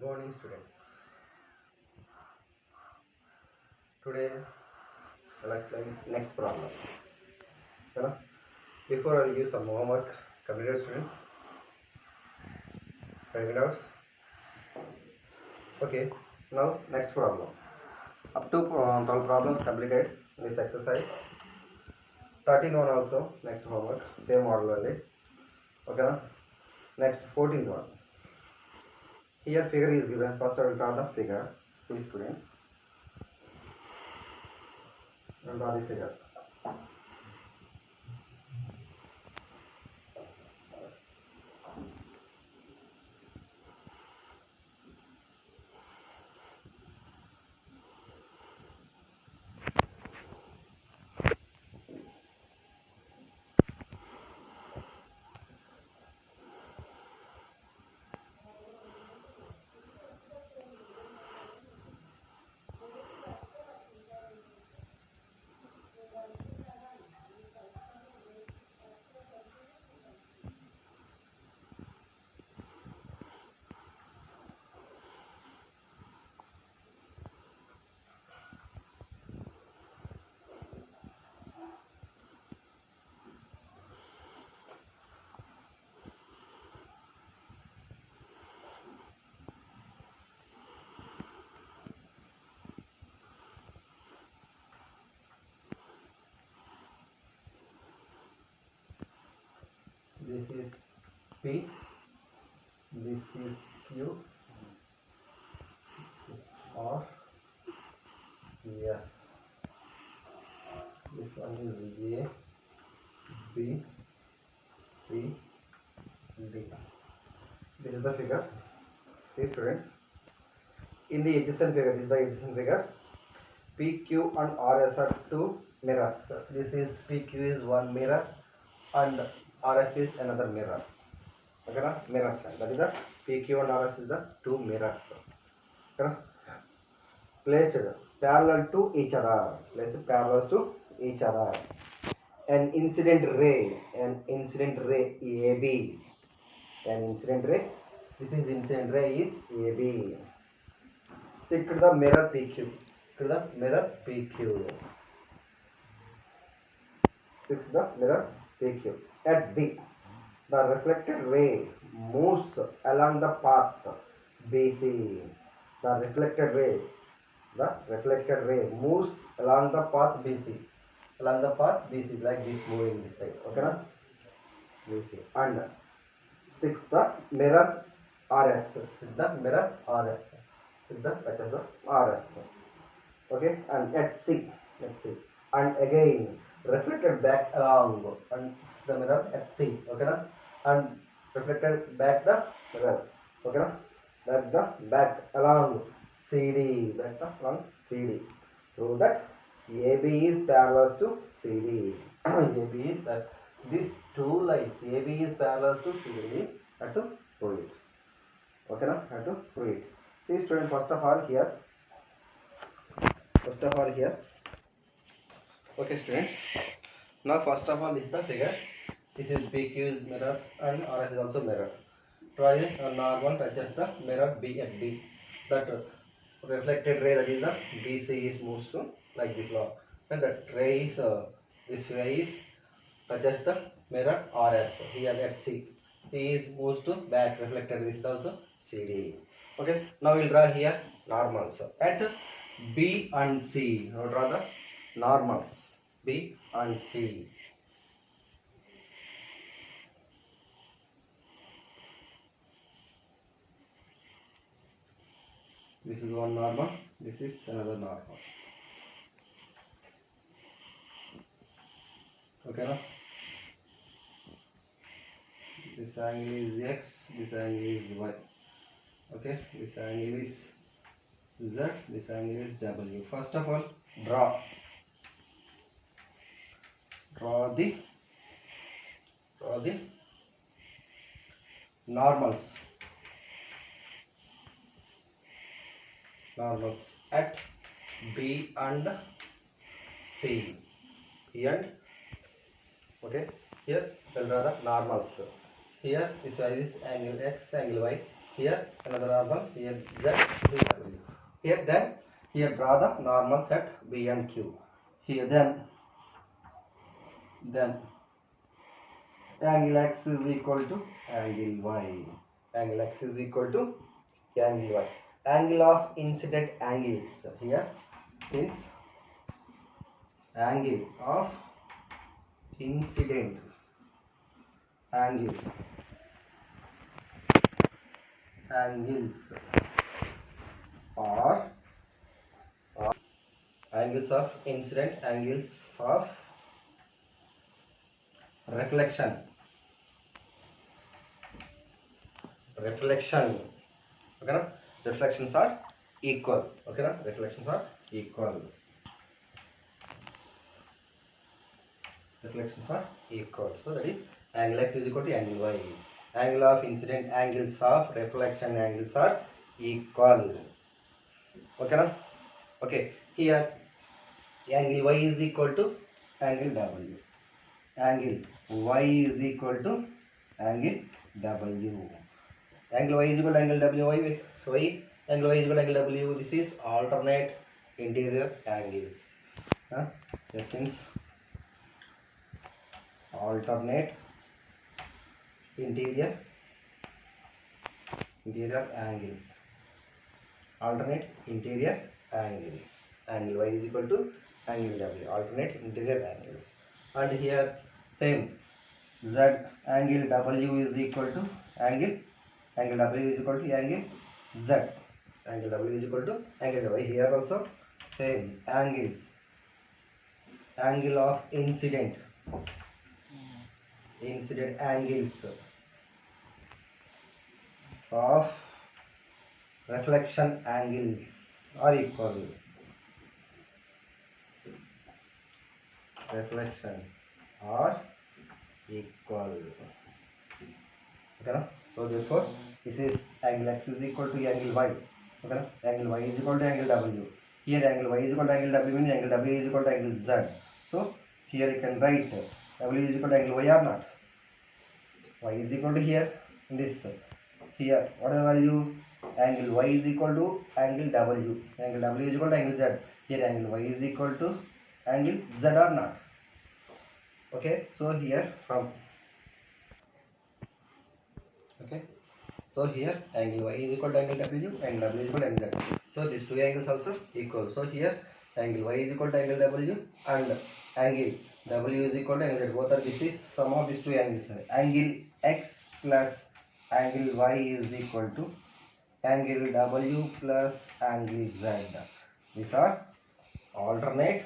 Good morning, students. Today I'll explain next problem. Okay? Before I'll give some homework, completed students. 5 minutes. Okay. Now next problem. Up to 12 problems completed in this exercise. 13th one also next homework. Same model only. Okay. Next 14th one. Here figure is given. First I will draw the figure. See students. I will draw the figure. This is P, this is Q, this is R, S. This one is A, B, C, D. This is the figure. See students, in the adjacent figure, this is the adjacent figure. P, Q and R, S are two mirrors. This is P, Q is one mirror and R, S is another mirror. Okay, na? Mirrors. That is the P, Q and R, S is the two mirrors. Okay, na? Placed parallel to each other. Placed parallel to each other. An incident ray AB. An incident ray. This is incident ray is AB. Stick to the mirror PQ. To the mirror PQ. Fix the mirror PQ. At B, the reflected ray moves along the path BC. The reflected ray moves along the path BC. Along the path BC, like this, moving this side. Okay, na? BC. And sticks the mirror RS. Stick the mirror RS. Stick the patches of RS. Okay, and at C. And again reflected back along and the mirror at C. Okay, na? And reflected back the mirror. Okay, na? Back along CD. Along CD. Prove that AB is parallel to CD. AB is that these two lines AB is parallel to CD. Have to prove it. Okay, na? Have to prove it. See student, first of all here. Okay students, now first of all this is the figure. This is PQ is mirror and RS is also mirror. Draw a normal touches the mirror B at B. That reflected ray, that is the BC, is moves to like this long. And that ray is this way is touches the mirror RS here at C. C is moves to back, reflected, this is also CD. Okay, now we'll draw here normals at B and C. Now draw the normals B and C. This is one normal, this is another normal. Okay, now this angle is X, this angle is Y. Okay, this angle is Z, this angle is W. First of all, draw the normals at B and C. And okay, here we'll draw the normals. Here this is angle X, angle Y. here another normal, here Z, this is W. Here then, here draw the normals at B and Q. Here then angle X is equal to angle Y. Angle X is equal to angle Y. Angle of incident angles here, since angle of incident angles are angles of incident angles of reflection okay na, reflections are equal, okay na, reflections are equal, so that is angle X is equal to angle Y. Angle of incident angles of reflection angles are equal, okay na. Okay, here angle Y is equal to angle W. Angle Y is equal to angle W. Angle Y is equal to angle W. Y angle Y is equal to angle W. This is alternate interior angles. Since alternate interior angles. Alternate interior angles. Angle Y is equal to angle W. Alternate interior angles. And here same Z angle W is equal to angle W is equal to angle Z. Angle W is equal to angle Y. Here also same angles. Angle of incident angles of reflection angles are equal. Reflection are equal. Okay, na? So therefore this is angle X is equal to angle Y. Okay, na? Angle Y is equal to angle W. Here angle Y is equal to angle W means angle W is equal to angle Z. So here you can write W is equal to angle Y or not. Y is equal to here in this. Here what is the value? Angle Y is equal to angle W. Angle W is equal to angle Z. Here angle Y is equal to angle Z or not. Okay, so here from so here angle Y is equal to angle W and W is equal to angle Z. So these two angles also equal. So here angle Y is equal to angle W and angle W is equal to angle Z. Both are, this is sum of these two angles. Angle X plus angle Y is equal to angle W plus angle Z. These are alternate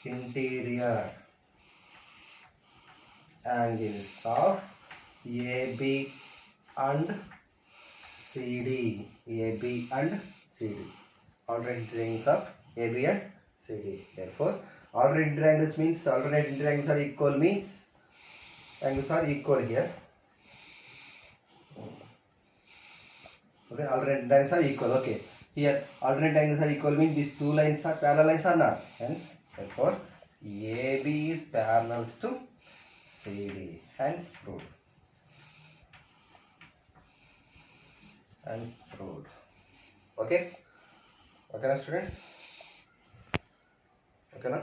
interior angles of AB and CD. AB and CD. Alternate angles of AB and CD. Therefore, alternate angles means alternate angles are equal means angles are equal here. Okay, alternate angles are equal. Okay, here alternate angles are equal means these two lines are parallel lines or not. Hence, therefore, AB is parallel to CD. Hence, proved. Okay. Okay, na students. Okay, na.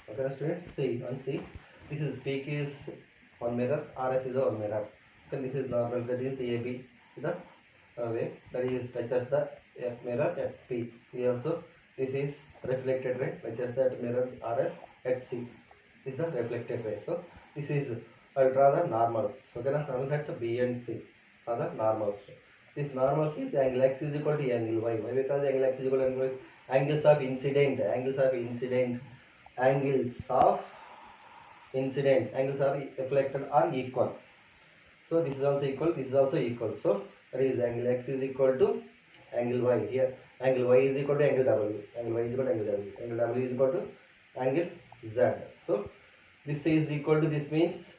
Okay, na students. See, this is peak is one mirror. RS is a one mirror. Then this is normal. That is the AB. The way that is touches the F mirror at P. Here also this is reflected ray touches that mirror RS at C. This is the reflected ray. So this is I will draw the normals. Okay, na, normals at B and C are the normals. This normals is angle X is equal to angle Y. Why? Because angle X is equal to angle Y. Angles of incident angles of reflected are equal. So this is also equal. This is also equal. So that is angle X is equal to angle Y. Here angle Y is equal to angle W. Angle Y is equal to angle W. Angle W is equal to angle Z. So this is equal to this means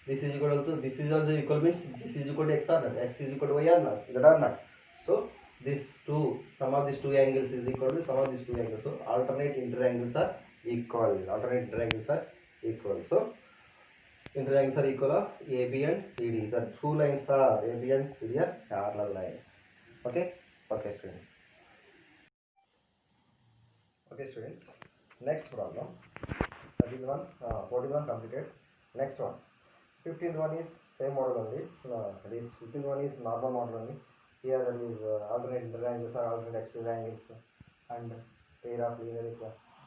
this is equal to this is also equal means this is equal to X or not. X is equal to Y or not. That or not. So this two sum of these two angles is equal to sum of these two angles. So alternate interangles are equal. So interangles are equal of AB and CD. The two lines are AB and CD are parallel lines. Okay? Okay, students. Okay, students. Next problem. That is one. 41 completed. Next one. 15th one is same model only. That is 15th one is normal model only. Here there is alternate interangles or alternate exterior angles and pair of linear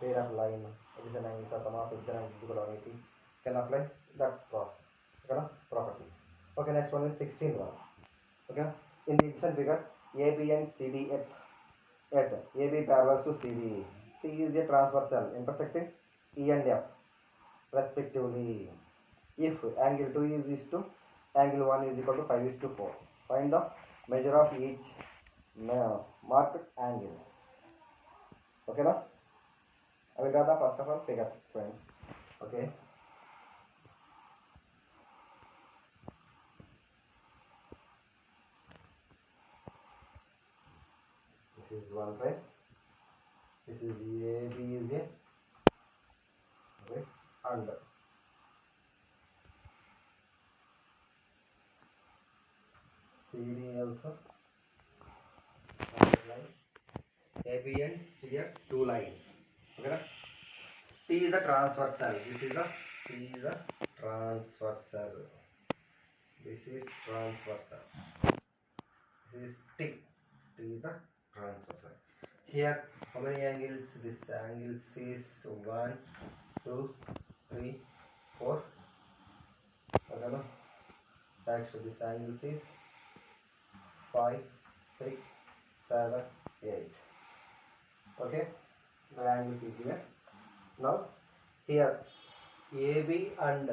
pair of line adjacent angles or sum of adjacent angles equal to 180. Can apply that properties. Okay, next one is 16th one. Okay, in the adjacent figure, AB and CD at AB parallels to CD. T is a transversal intersecting E and F respectively. If angle 2 is to angle 1 is equal to 5 is to 4. Find the measure of each marked angle. Okay, now I will draw the first of all figure, friends. Okay. This is one side. This is AB is a okay, and CD also line. AB and CD are two lines. Okay. T is the transversal. This is the T is the transversal. This is transversal. This is T. T is the transversal. Here, how many angles? This angle is 1, 2, 3, 4. Okay, no? Actually, this angle is 5, 6, 7, 8. Okay, the angles is given. Now, here AB and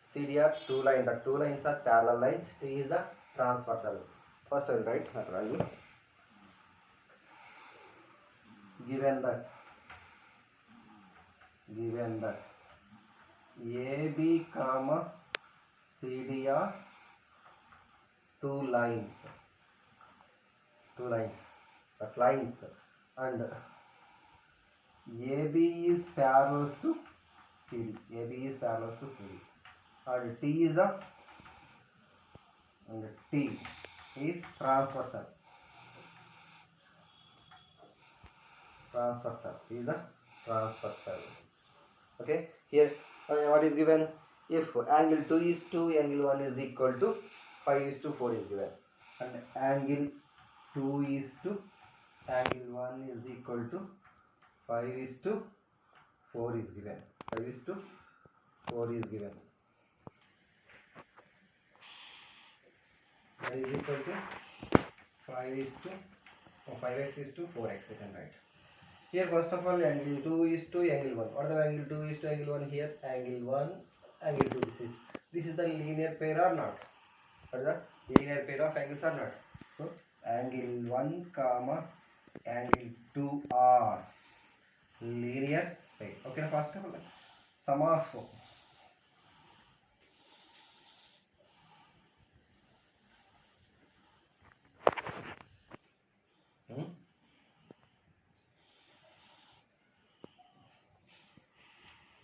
CD are two lines. The two lines are parallel lines. T is the transversal. First, I will write her value. Given that AB comma CD are two lines, that lines, and AB is parallel to CD. AB is parallel to CD, and T is transversal. T is the transversal. Okay, here what is given? If angle 2 is 2, angle 1 is equal to 5 is to 4 is given, and angle 2 is to angle 1 is equal to 5 is to 4 is given. 5 is to 4 is given. That is equal to 5 is to 5x is to 4x. I can write. Here first of all angle 2 is to angle 1. What is the angle 2 is to angle 1 here? Angle 1, angle 2. This is the linear pair or not? What is the linear pair of angles or not? So angle 1 comma angle 2 are linear pair. Okay, first of all sum of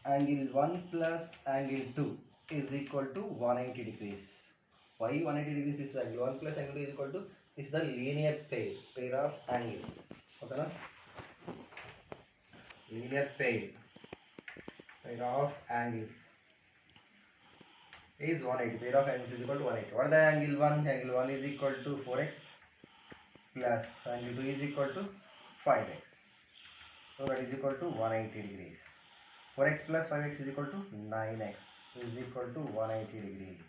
angle 1 plus angle 2 is equal to 180 degrees. Why 180 degrees? This angle 1 plus angle 2 is equal to, this is the linear pair of angles. Okay, na? Linear pair of angles is 180. Pair of angles is equal to 180. What is the angle 1? Angle 1 is equal to 4x plus angle 2 is equal to 5x. So that is equal to 180 degrees. 4x plus 5x is equal to 9x is equal to 180 degrees.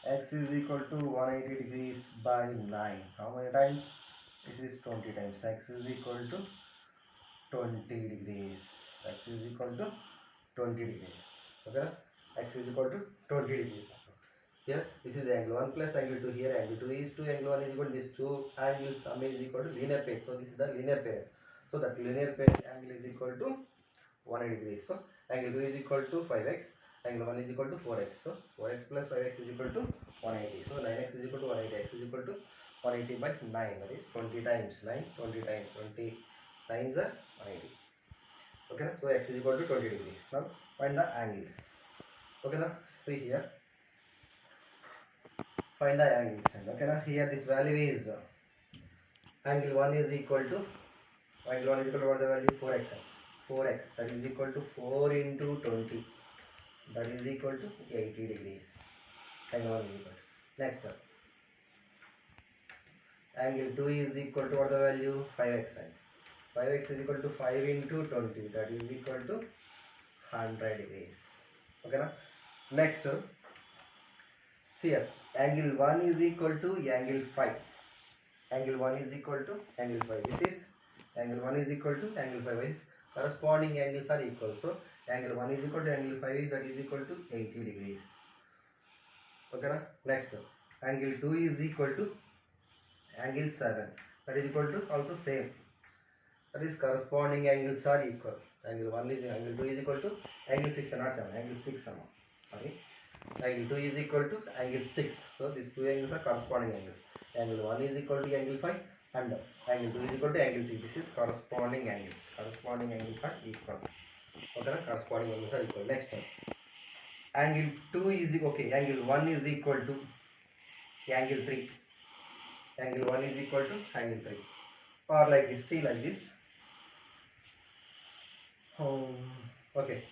X is equal to 180 degrees by 9. How many times? This is 20 times. X is equal to 20 degrees. X is equal to 20 degrees. Okay? X is equal to 20 degrees. Here, this is angle 1 plus angle 2. Here, angle 2 is 2, angle 1 is equal to these two angles sum is equal to linear pair. So, this is the linear pair. So, that linear pair angle is equal to 180 degrees. So, angle 2 is equal to 5x. Angle 1 is equal to 4x. So, 4x plus 5x is equal to 180. So, 9x is equal to 180. X is equal to 180 by 9. That is 20 times 9. 20 times 20 9s are 180. Okay. So, x is equal to 20 degrees. Now, find the angles. Okay now, see here, find the angles. Okay now, here this value is angle 1 is equal to, angle 1 is equal to what the value, 4x. 4x, that is equal to 4 into 20, that is equal to 80 degrees. Angle 1 is equal to. Next, angle 2 is equal to what the value, 5x. 5x is equal to 5 into 20, that is equal to 100 degrees. Okay now, next, see here, angle 1 is equal to angle 5. Angle 1 is equal to angle 5. This is angle 1 is equal to angle 5. Is corresponding angles are equal. So angle 1 is equal to angle 5, that is equal to 80 degrees. Okay na? Next, angle 2 is equal to angle 7, that is equal to also same. That is corresponding angles are equal. Angle 1 is, angle 2 is equal to angle 6, not 7, angle 6. Sorry. Angle 2 is equal to angle 6. So these two angles are corresponding angles. Angle 1 is equal to angle 5 and angle 2 is equal to angle 6. This is corresponding angles. Corresponding angles are equal. Okay, corresponding angles are equal. Next, angle 2 is okay. Angle 1 is equal to angle 3. Angle 1 is equal to angle 3. Or like this. See like this. Okay.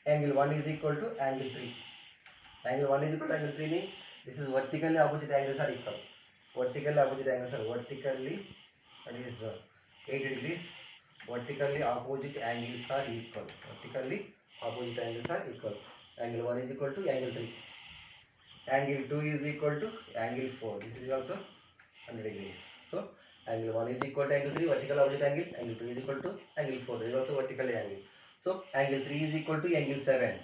Angle 1 is equal to angle 3. Angle 1 is equal to angle 3 means this is vertically opposite angles are equal. Vertically opposite angles are vertically, that is 80 degrees. Vertically opposite angles are equal. Vertically opposite angles are equal. Angle 1 is equal to angle 3. Angle 2 is equal to angle 4. This is also 100 degrees. So angle 1 is equal to angle 3, vertical opposite angle. Angle 2 is equal to angle 4. This is also vertical angle. So angle 3 is equal to angle 7.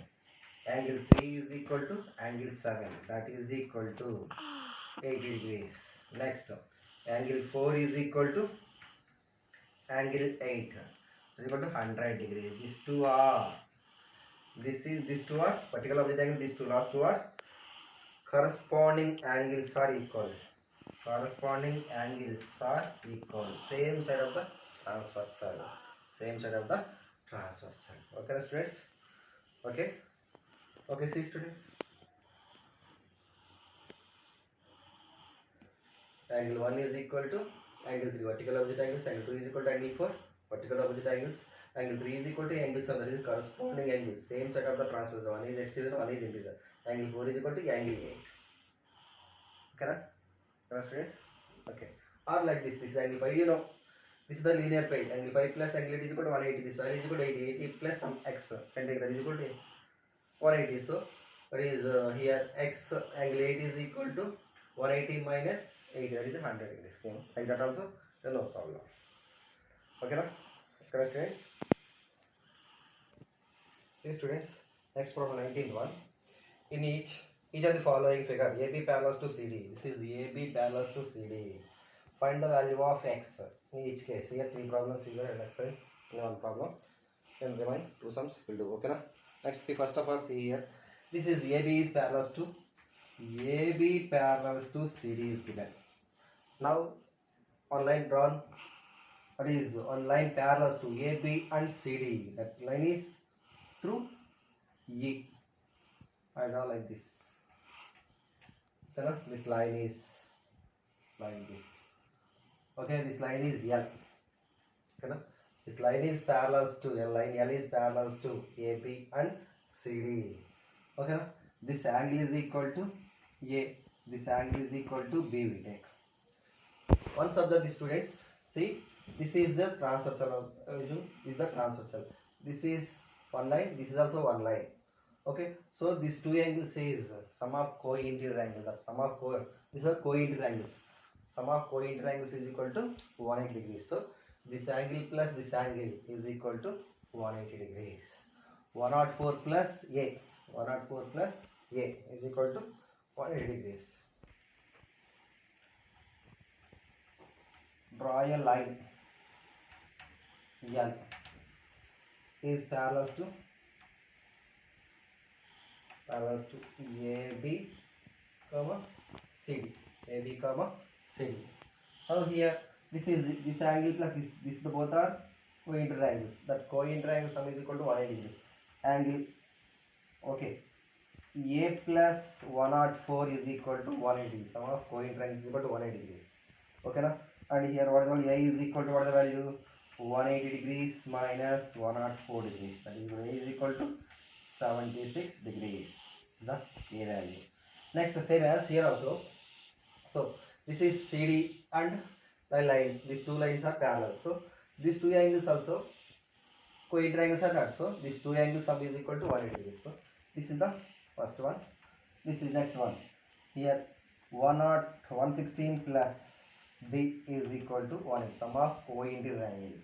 Angle 3 is equal to angle 7, that is equal to 80 degrees. Next, angle 4 is equal to angle 8, is equal to 100 degrees. These two are, these two are vertical opposite angle, these two last two are corresponding angles are equal. Corresponding angles are equal. Same side of the transversal. Same side of the transversal. Okay, students? Okay. Okay, see students. Angle 1 is equal to angle 3, vertical opposite angles. Angle 2 is equal to angle 4, vertical opposite angles. Angle 3 is equal to angle 7, that is corresponding angles. Same side of the transversal. One is exterior, one is interior. Angle 4 is equal to angle 8. Correct? Correct, students? Okay. Or like this is angle 5, you know. This is the linear plane. Angle 5 plus angle 8 is equal to 180. This value is equal to 80. 80 plus some x. Can take that is equal to 180. So, that is here x angle 8 is equal to 180 minus 80, that is 100 degrees. Okay. Like that also, then no problem. Okay, na? Correct, students? See, students, next problem 19th one. In each of the following figure, AB parallels to CD. This is AB parallels to CD. Find the value of x in each case. Here 3 problems here and explain in one problem. Then remain 2 sums will do. Okay, na? Next, see, first of all, see here. This is AB is parallels to CD is given. Now, on line drawn, that is on line parallels to AB and CD. That line is through E. I draw like this. Okay, this line is like this. Okay, this line is L. Okay, this line is parallels to L. Line L is parallels to AB and CD. Okay, this angle is equal to A. This angle is equal to B. We take. Once observe the students, see, this is the transversal. This is the transversal. This is one line. This is also one line. Okay, so these two angles is sum of co-interior angles. That sum of these are co-interior angles. Sum of co-interior angles is equal to 180 degrees. So this angle plus this angle is equal to 180 degrees. 104 plus A. 104 plus A is equal to 180 degrees. Draw a line L is parallels to AB, CD. AB, CD. Now here this angle plus this the both are co-interior angles. That co-interior angle sum is equal to 180 degrees. Angle, okay. A plus 104 is equal to 180. Sum of congruent triangles is equal to 180 degrees. Okay, na? And here what is the value? A is equal to what is the value? 180 degrees minus 104 degrees. That is A is equal to 76 degrees. Is the A value. Next, same as here also. So this is CD and the line. These two lines are parallel. So these two angles also congruent triangles are not. So these two angles sum is equal to 180 degrees. So this is the first one. This is next one. Here 116 plus B is equal to 180. Sum of co-interior angles.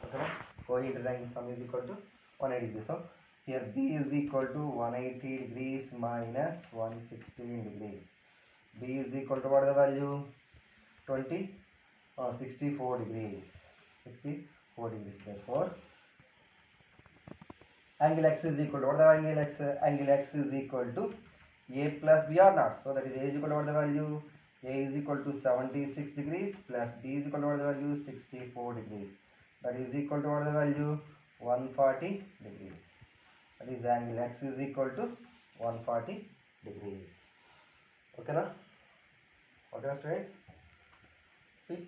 Okay, co-interior angle sum is equal to 180 degrees. So here B is equal to 180 degrees minus 116 degrees. B is equal to what is the value? 64 degrees. 64 degrees. Therefore, angle x is equal to what the angle x? Angle x is equal to a plus b or not. So that is a is equal to what the value? A is equal to 76 degrees plus b is equal to what the value? 64 degrees. That is equal to what the value? 140 degrees. That is angle x is equal to 140 degrees. Okay, na? Okay, students. See,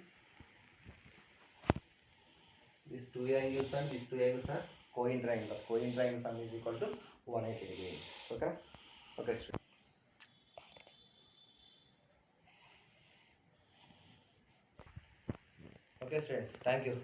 these two angles and these two angles are congruent triangle. Congruent triangle sum is equal to 180 degrees. Okay, okay, students. Okay, students. Thank you.